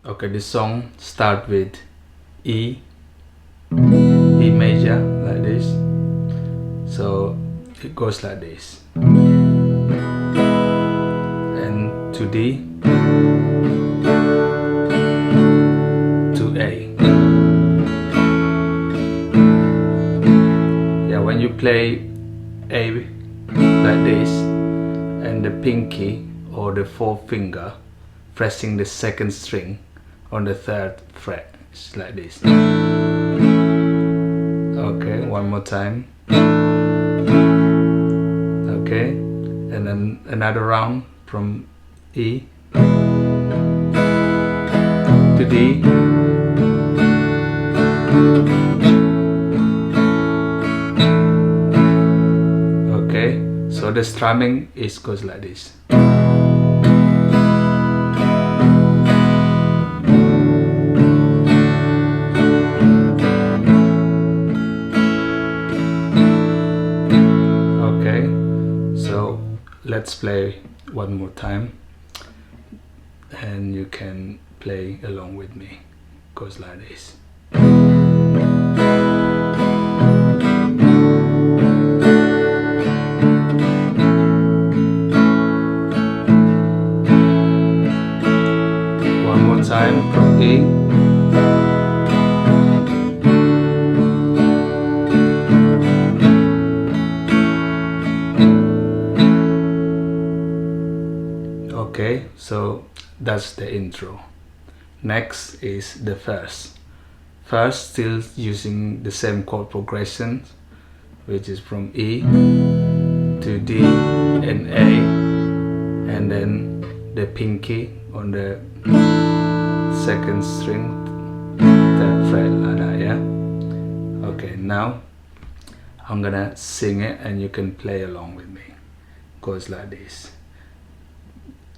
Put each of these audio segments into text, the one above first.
Okay, this song start with E major like this. So it goes like this, and to D, to A. Yeah, when you play A like this, and the pinky or the forefinger pressing the second string on the third fret, it's like this. Okay, one more time. Okay, and then another round from E to D. Okay, so the strumming goes like this. Okay, so let's play one more time, and you can play along with me. It goes like this. One more time from E. Okay, so that's the intro. Next is the verse. First, still using the same chord progression, which is from E to D and A, and then the pinky on the second string, third fret, like that, yeah? Okay, now I'm gonna sing it and you can play along with me. It goes like this.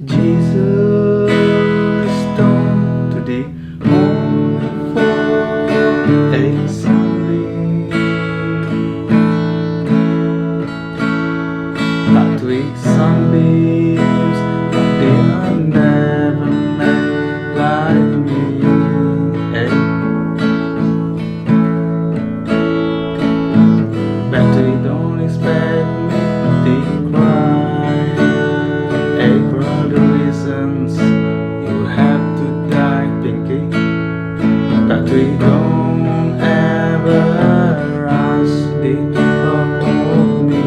Jesus don't to the only for a Sunbeam, but we Sunbeams, but they are never meant like me. Hey. But we don't expect me to cry. Hey, for the reasons you have to die, Pinky. But we don't ever ask the love of me.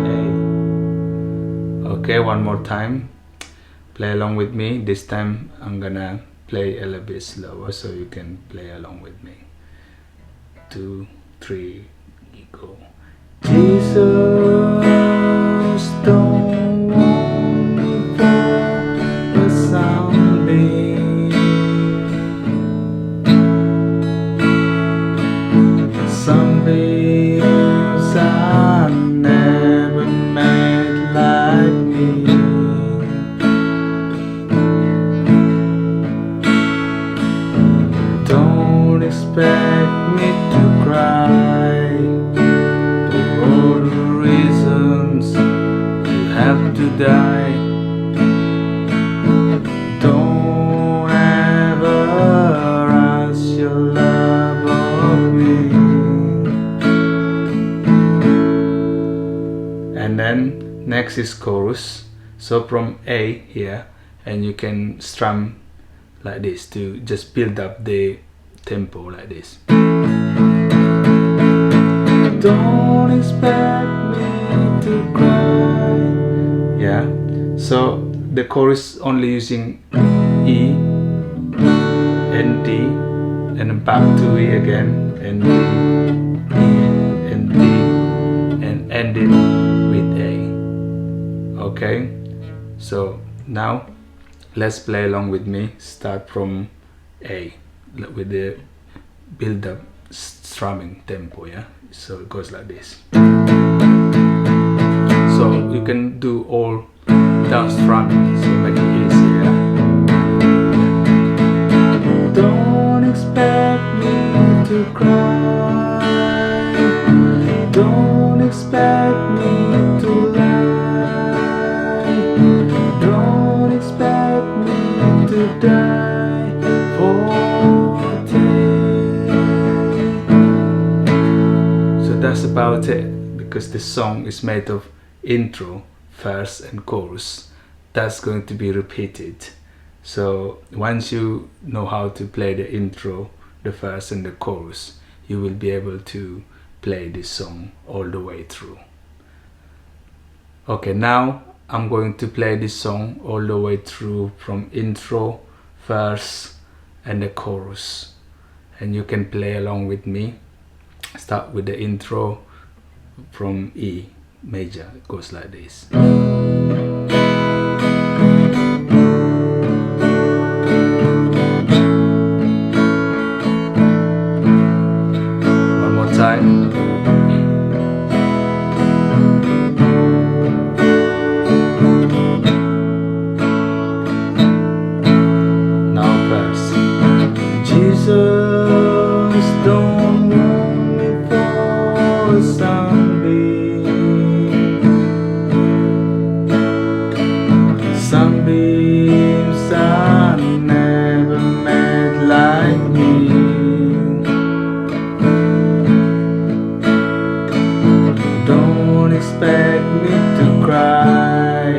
Hey. Okay, one more time. Play along with me. This time I'm gonna play a little bit slower so you can play along with me. 2, 3, go. Jesus don't want me for a Sunbeam. Sunbeams are never made like me. Don't expect me to cry. For all the reasons you have to die. Don't ever ask your love of me. And then next is chorus. So from A here, and you can strum like this to just build up the tempo like this. Don't expect me to cry. Yeah, so the chorus only using E and D, and then back to E again, and D, E and D, and ending with A. Okay, so now let's play along with me. Start from A with the build up strumming tempo, yeah? So it goes like this. So you can do all down strumming, so make it easier. Don't expect me to cry. Don't expect me to lie. Don't expect me to die. that's about it, because the song is made of intro, verse and chorus. That's going to be repeated. So once you know how to play the intro, the verse and the chorus, you will be able to play this song all the way through. Okay, now I'm going to play this song all the way through from intro, verse and the chorus, and you can play along with me. Start with the intro from E major. It goes like this. One more time. Now verse. Jesus don't want me for a sunbeam. Sunbeams I never met like me. Don't expect me to cry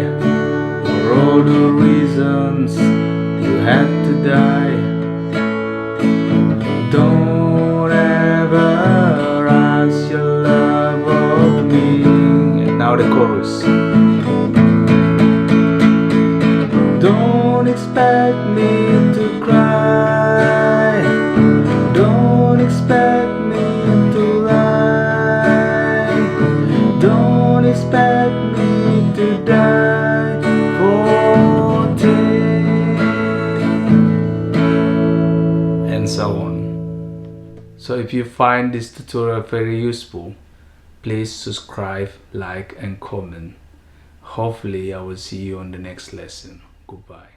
for all the reasons you had to die. Don't ever ask your love of me. And now the chorus. Don't expect me to cry. Don't expect me to lie. Don't expect me to die for day. And so on. So if you find this tutorial very useful, please subscribe, like and comment. Hopefully I will see you on the next lesson. Goodbye.